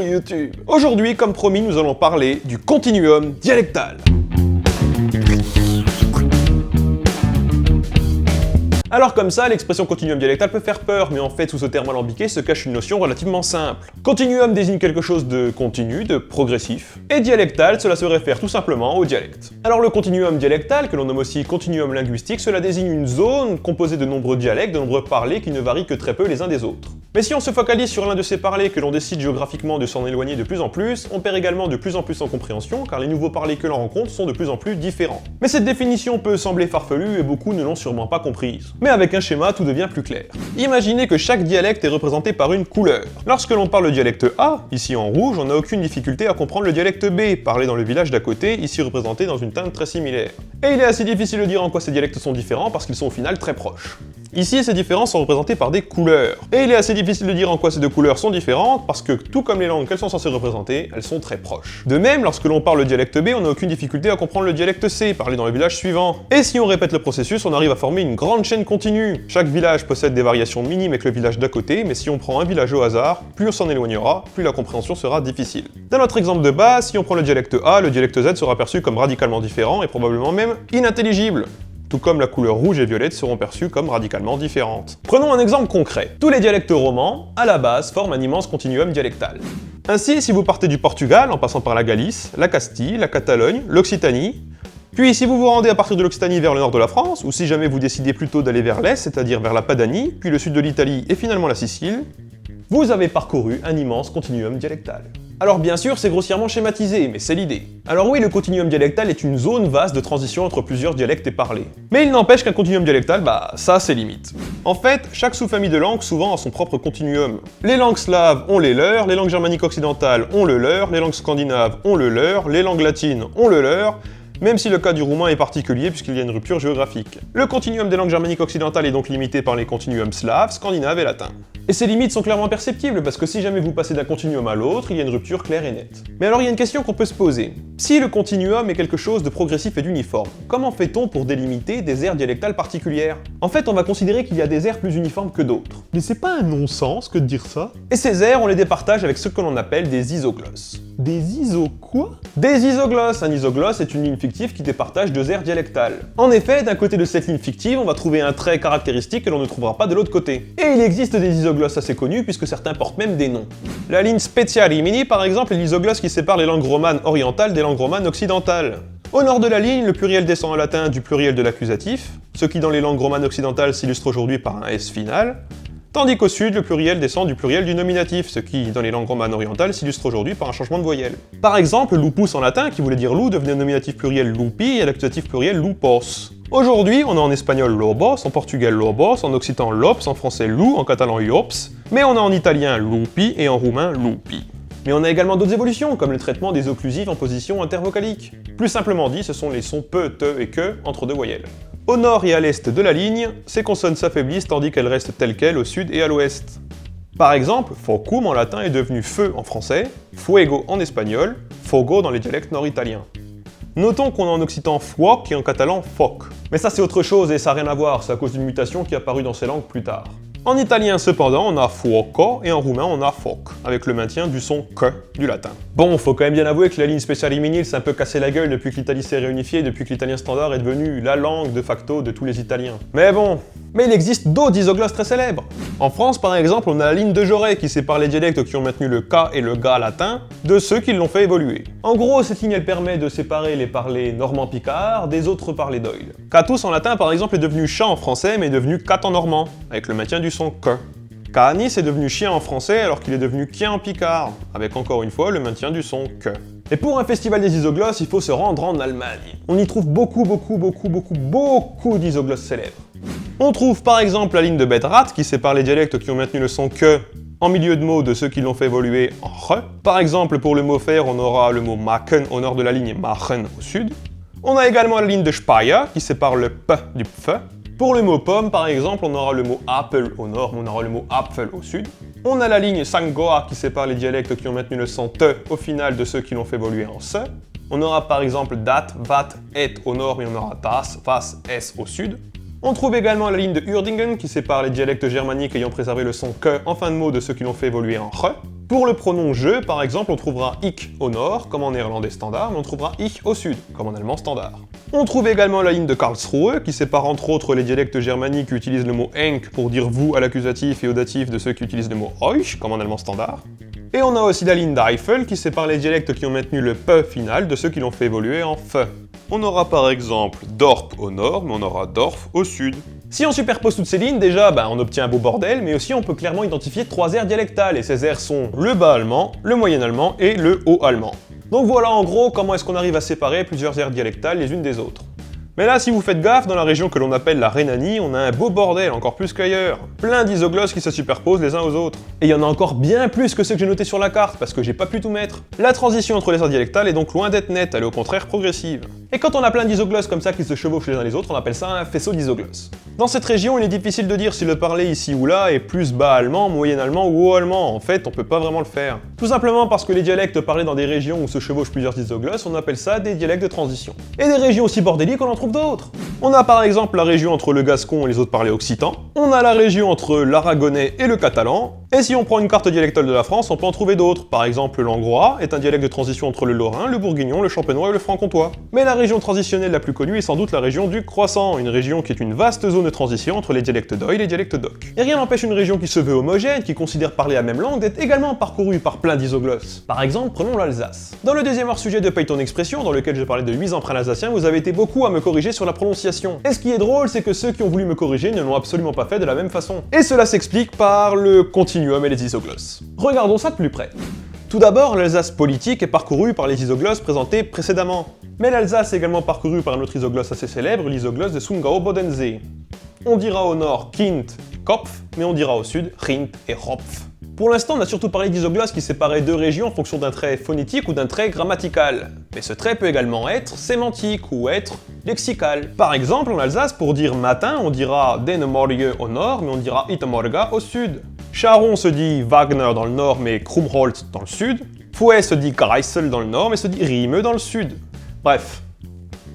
YouTube. Aujourd'hui, comme promis, nous allons parler du continuum dialectal. Alors comme ça, l'expression continuum dialectal peut faire peur, mais en fait, sous ce terme alambiqué se cache une notion relativement simple. Continuum désigne quelque chose de continu, de progressif, et dialectal, cela se réfère tout simplement au dialecte. Alors le continuum dialectal, que l'on nomme aussi continuum linguistique, cela désigne une zone composée de nombreux dialectes, de nombreux parlers qui ne varient que très peu les uns des autres. Mais si on se focalise sur l'un de ces parlers que l'on décide géographiquement de s'en éloigner de plus en plus, on perd également de plus en plus en compréhension, car les nouveaux parlers que l'on rencontre sont de plus en plus différents. Mais cette définition peut sembler farfelue et beaucoup ne l'ont sûrement pas comprise. Mais avec un schéma, tout devient plus clair. Imaginez que chaque dialecte est représenté par une couleur. Lorsque l'on parle le dialecte A, ici en rouge, on n'a aucune difficulté à comprendre le dialecte B, parlé dans le village d'à côté, ici représenté dans une teinte très similaire. Et il est assez difficile de dire en quoi ces dialectes sont différents parce qu'ils sont au final très proches. Ici, ces différences sont représentées par des couleurs. Et il est assez difficile de dire en quoi ces deux couleurs sont différentes parce que, tout comme les langues qu'elles sont censées représenter, elles sont très proches. De même, lorsque l'on parle le dialecte B, on n'a aucune difficulté à comprendre le dialecte C, parlé dans le village suivant. Et si on répète le processus, on arrive à former une grande chaîne continue. Chaque village possède des variations minimes avec le village d'à côté, mais si on prend un village au hasard, plus on s'en éloignera, plus la compréhension sera difficile. Dans notre exemple de base, si on prend le dialecte A, le dialecte Z sera perçu comme radicalement différent et probablement même inintelligible. Tout comme la couleur rouge et violette seront perçues comme radicalement différentes. Prenons un exemple concret. Tous les dialectes romans, à la base, forment un immense continuum dialectal. Ainsi, si vous partez du Portugal, en passant par la Galice, la Castille, la Catalogne, l'Occitanie, puis si vous vous rendez à partir de l'Occitanie vers le nord de la France, ou si jamais vous décidez plutôt d'aller vers l'est, c'est-à-dire vers la Padanie, puis le sud de l'Italie et finalement la Sicile, vous avez parcouru un immense continuum dialectal. Alors bien sûr, c'est grossièrement schématisé, mais c'est l'idée. Alors oui, le continuum dialectal est une zone vaste de transition entre plusieurs dialectes et parlers. Mais il n'empêche qu'un continuum dialectal, ça a ses limites. En fait, chaque sous-famille de langues souvent a son propre continuum. Les langues slaves ont les leurs, les langues germaniques occidentales ont le leur, les langues scandinaves ont le leur, les langues latines ont le leur, même si le cas du roumain est particulier puisqu'il y a une rupture géographique. Le continuum des langues germaniques occidentales est donc limité par les continuums slaves, scandinaves et latins. Et ces limites sont clairement perceptibles parce que si jamais vous passez d'un continuum à l'autre, il y a une rupture claire et nette. Mais alors il y a une question qu'on peut se poser. Si le continuum est quelque chose de progressif et d'uniforme, comment fait-on pour délimiter des aires dialectales particulières? En fait, on va considérer qu'il y a des aires plus uniformes que d'autres. Mais c'est pas un non-sens que de dire ça? Et ces aires, on les départage avec ce que l'on appelle des isoglosses. Des iso quoi? Des isoglosses. Un isoglosse est une ligne fictive qui départage deux aires dialectales. En effet, d'un côté de cette ligne fictive, on va trouver un trait caractéristique que l'on ne trouvera pas de l'autre côté. Et il existe des isoglosses assez connus puisque certains portent même des noms. La ligne Spezia Rimini, par exemple, est l'isoglosse qui sépare les langues romanes orientales des langues romanes occidentales. Au nord de la ligne, le pluriel descend en latin du pluriel de l'accusatif, ce qui dans les langues romanes occidentales s'illustre aujourd'hui par un S final, tandis qu'au sud, le pluriel descend du pluriel du nominatif, ce qui, dans les langues romanes orientales, s'illustre aujourd'hui par un changement de voyelle. Par exemple, lupus en latin, qui voulait dire loup, devenait nominatif pluriel lupi et l'accusatif pluriel lupos. Aujourd'hui, on a en espagnol lobos, en portugais lobos, en occitan lops, en français loup, en catalan iops, mais on a en italien lupi et en roumain lupi. Mais on a également d'autres évolutions, comme le traitement des occlusives en position intervocalique. Plus simplement dit, ce sont les sons pe, te et que entre deux voyelles. Au nord et à l'est de la ligne, ces consonnes s'affaiblissent tandis qu'elles restent telles quelles au sud et à l'ouest. Par exemple, focum en latin est devenu feu en français, fuego en espagnol, fogo dans les dialectes nord-italiens. Notons qu'on a en occitan fuoc et en catalan foc. Mais ça c'est autre chose et ça n'a rien à voir, c'est à cause d'une mutation qui est apparue dans ces langues plus tard. En italien cependant, on a fuoco et en roumain on a foc, avec le maintien du son que du latin. Bon, faut quand même bien avouer que la ligne Spezia Rimini s'est un peu cassé la gueule depuis que l'Italie s'est réunifiée, depuis que l'italien standard est devenu la langue de facto de tous les Italiens. Mais bon, il existe d'autres isoglosses très célèbres. En France par exemple, on a la ligne de Jaurès qui sépare les dialectes qui ont maintenu le K et le Ga latin de ceux qui l'ont fait évoluer. En gros, cette ligne elle permet de séparer les parlers normand-picard des autres parlers d'oïl. Catus en latin par exemple est devenu chat en français mais est devenu cat en normand, avec le maintien du son que. Canis est devenu chien en français alors qu'il est devenu quien en picard, avec encore une fois le maintien du son que. Et pour un festival des isoglosses, il faut se rendre en Allemagne. On y trouve beaucoup d'isoglosses célèbres. On trouve par exemple la ligne de Bedrath qui sépare les dialectes qui ont maintenu le son que en milieu de mots de ceux qui l'ont fait évoluer en re. Par exemple, pour le mot faire, on aura le mot machen au nord de la ligne machen au sud. On a également la ligne de Speyer qui sépare le p du pf. Pour le mot pomme, par exemple, on aura le mot apple au nord, on aura le mot apfel au sud. On a la ligne sangoa qui sépare les dialectes qui ont maintenu le son te au final de ceux qui l'ont fait évoluer en se. On aura par exemple dat, vat, et au nord et on aura das, vas, es au sud. On trouve également la ligne de Uerdingen qui sépare les dialectes germaniques ayant préservé le son que en fin de mot de ceux qui l'ont fait évoluer en re. Pour le pronom je, par exemple, on trouvera ik au nord, comme en néerlandais standard, mais on trouvera ich au sud, comme en allemand standard. On trouve également la ligne de Karlsruhe, qui sépare entre autres les dialectes germaniques qui utilisent le mot enk pour dire vous à l'accusatif et au datif de ceux qui utilisent le mot euch, comme en allemand standard. Et on a aussi la ligne d'Eifel, qui sépare les dialectes qui ont maintenu le p final de ceux qui l'ont fait évoluer en f. On aura par exemple Dorp au nord, mais on aura Dorf au sud. Si on superpose toutes ces lignes, déjà, on obtient un beau bordel, mais aussi on peut clairement identifier 3 aires dialectales, et ces aires sont le bas allemand, le moyen allemand et le haut allemand. Donc voilà en gros comment est-ce qu'on arrive à séparer plusieurs aires dialectales les unes des autres. Mais là, si vous faites gaffe, dans la région que l'on appelle la Rhénanie, on a un beau bordel, encore plus qu'ailleurs. Plein d'isoglosses qui se superposent les uns aux autres. Et il y en a encore bien plus que ceux que j'ai notés sur la carte, parce que j'ai pas pu tout mettre. La transition entre les aires dialectales est donc loin d'être nette, elle est au contraire progressive. Et quand on a plein d'isoglosses comme ça qui se chevauchent les uns les autres, on appelle ça un faisceau d'isoglosses. Dans cette région, il est difficile de dire si le parler ici ou là est plus bas allemand, moyen allemand ou haut allemand. En fait, on peut pas vraiment le faire. Tout simplement parce que les dialectes parlés dans des régions où se chevauchent plusieurs isoglosses, on appelle ça des dialectes de transition. Et des régions aussi bordéliques, on en trouve d'autres. On a par exemple la région entre le gascon et les autres parlers occitans, on a la région entre l'aragonais et le catalan, et si on prend une carte dialectale de la France, on peut en trouver d'autres. Par exemple, le langrois est un dialecte de transition entre le lorrain, le bourguignon, le champenois et le franc-comtois. Mais la région transitionnelle la plus connue est sans doute la région du Croissant, une région qui est une vaste zone de transition entre les dialectes d'Oïl et les dialectes d'Oc. Et rien n'empêche une région qui se veut homogène, qui considère parler la même langue, d'être également parcourue par plein d'isoglosses. Par exemple, prenons l'Alsace. Dans le deuxième hors-sujet de Python Expression, dans lequel je parlais de 8 emprunts alsaciens, vous avez été beaucoup à me corriger sur la prononciation. Et ce qui est drôle, c'est que ceux qui ont voulu me corriger ne l'ont absolument pas fait de la même façon. Et cela s'explique par le continuum et les isoglosses. Regardons ça de plus près. Tout d'abord, l'Alsace politique est parcourue par les isoglosses présentés précédemment. Mais l'Alsace est également parcourue par un autre isoglosse assez célèbre, l'isoglosse de Sundgau-Bodensee. On dira au nord Kind, Kopf, mais on dira au sud Rint et Ropf. Pour l'instant, on a surtout parlé d'isoglosses qui séparaient deux régions en fonction d'un trait phonétique ou d'un trait grammatical. Mais ce trait peut également être sémantique ou être lexical. Par exemple, en Alsace, pour dire matin, on dira Den Morgen au nord, mais on dira It Morga au sud. Charon se dit Wagner dans le nord, mais Krumholtz dans le sud. Fouet se dit Kreisel dans le nord, mais se dit Rime dans le sud. Bref.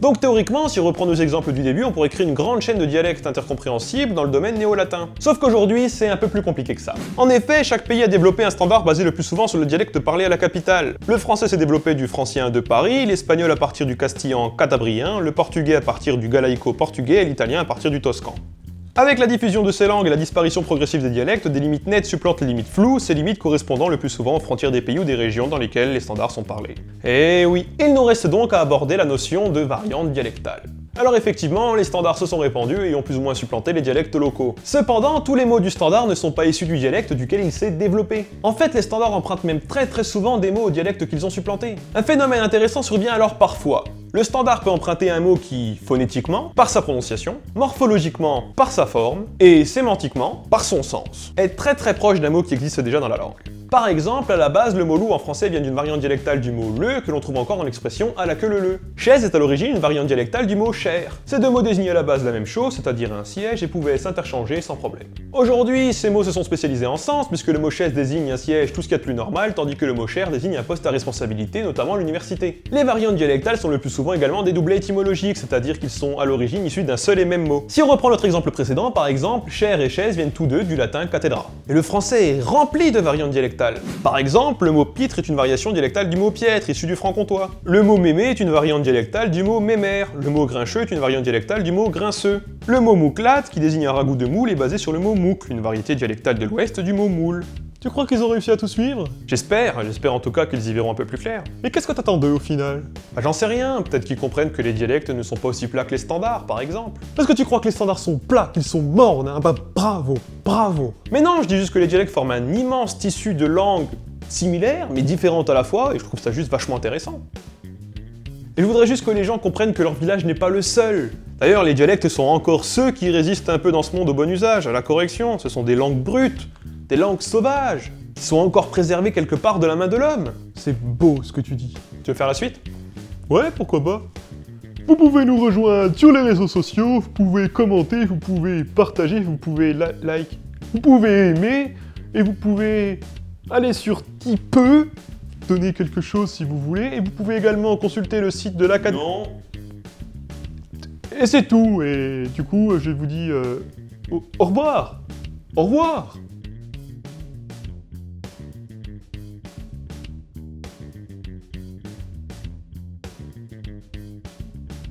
Donc théoriquement, si on reprend nos exemples du début, on pourrait créer une grande chaîne de dialectes intercompréhensibles dans le domaine néo-latin. Sauf qu'aujourd'hui, c'est un peu plus compliqué que ça. En effet, chaque pays a développé un standard basé le plus souvent sur le dialecte parlé à la capitale. Le français s'est développé du francien de Paris, l'espagnol à partir du castillan catabrien, le portugais à partir du galaïco-portugais et l'italien à partir du toscan. Avec la diffusion de ces langues et la disparition progressive des dialectes, des limites nettes supplantent les limites floues, ces limites correspondant le plus souvent aux frontières des pays ou des régions dans lesquelles les standards sont parlés. Et oui, il nous reste donc à aborder la notion de variante dialectale. Alors effectivement, les standards se sont répandus et ont plus ou moins supplanté les dialectes locaux. Cependant, tous les mots du standard ne sont pas issus du dialecte duquel il s'est développé. En fait, les standards empruntent même très souvent des mots au dialecte qu'ils ont supplantés. Un phénomène intéressant survient alors parfois. Le standard peut emprunter un mot qui, phonétiquement, par sa prononciation, morphologiquement, par sa forme, et sémantiquement, par son sens, est très proche d'un mot qui existe déjà dans la langue. Par exemple, à la base, le mot loup en français vient d'une variante dialectale du mot le que l'on trouve encore dans l'expression à la queue le. Chaise est à l'origine une variante dialectale du mot chair. Ces deux mots désignaient à la base la même chose, c'est-à-dire un siège, et pouvaient s'interchanger sans problème. Aujourd'hui, ces mots se sont spécialisés en sens, puisque le mot chaise désigne un siège, tout ce qu'il y a de plus normal, tandis que le mot chair désigne un poste à responsabilité, notamment à l'université. Les variantes dialectales sont le plus souvent également des doublets étymologiques, c'est-à-dire qu'ils sont à l'origine issus d'un seul et même mot. Si on reprend notre exemple précédent, par exemple, chair et chaise viennent tous deux du latin cathedra. Et le français est rempli de variantes dialectales. Par exemple, le mot pitre est une variation dialectale du mot piètre, issu du franc-comtois. Le mot mémé est une variante dialectale du mot mémère. Le mot grincheux est une variante dialectale du mot grinceux. Le mot mouclate, qui désigne un ragoût de moule, est basé sur le mot moucle, une variété dialectale de l'ouest du mot moule. Tu crois qu'ils ont réussi à tout suivre? J'espère en tout cas qu'ils y verront un peu plus clair. Mais qu'est-ce que t'attendais au final? J'en sais rien, peut-être qu'ils comprennent que les dialectes ne sont pas aussi plats que les standards, par exemple. Parce que tu crois que les standards sont plats, qu'ils sont mornes, hein? Bah bravo. Mais non, je dis juste que les dialectes forment un immense tissu de langues similaires, mais différentes à la fois, et je trouve ça juste vachement intéressant. Et je voudrais juste que les gens comprennent que leur village n'est pas le seul. D'ailleurs, les dialectes sont encore ceux qui résistent un peu dans ce monde au bon usage, à la correction. Ce sont des langues brutes, des langues sauvages, qui sont encore préservées quelque part de la main de l'homme. C'est beau ce que tu dis. Tu veux faire la suite? Ouais, pourquoi pas. Vous pouvez nous rejoindre sur les réseaux sociaux, vous pouvez commenter, vous pouvez partager, vous pouvez like, vous pouvez aimer, et vous pouvez aller sur Tipeee, donner quelque chose si vous voulez, et vous pouvez également consulter le site de l'Académie. Non. Et c'est tout, et du coup, je vous dis au revoir. Au revoir.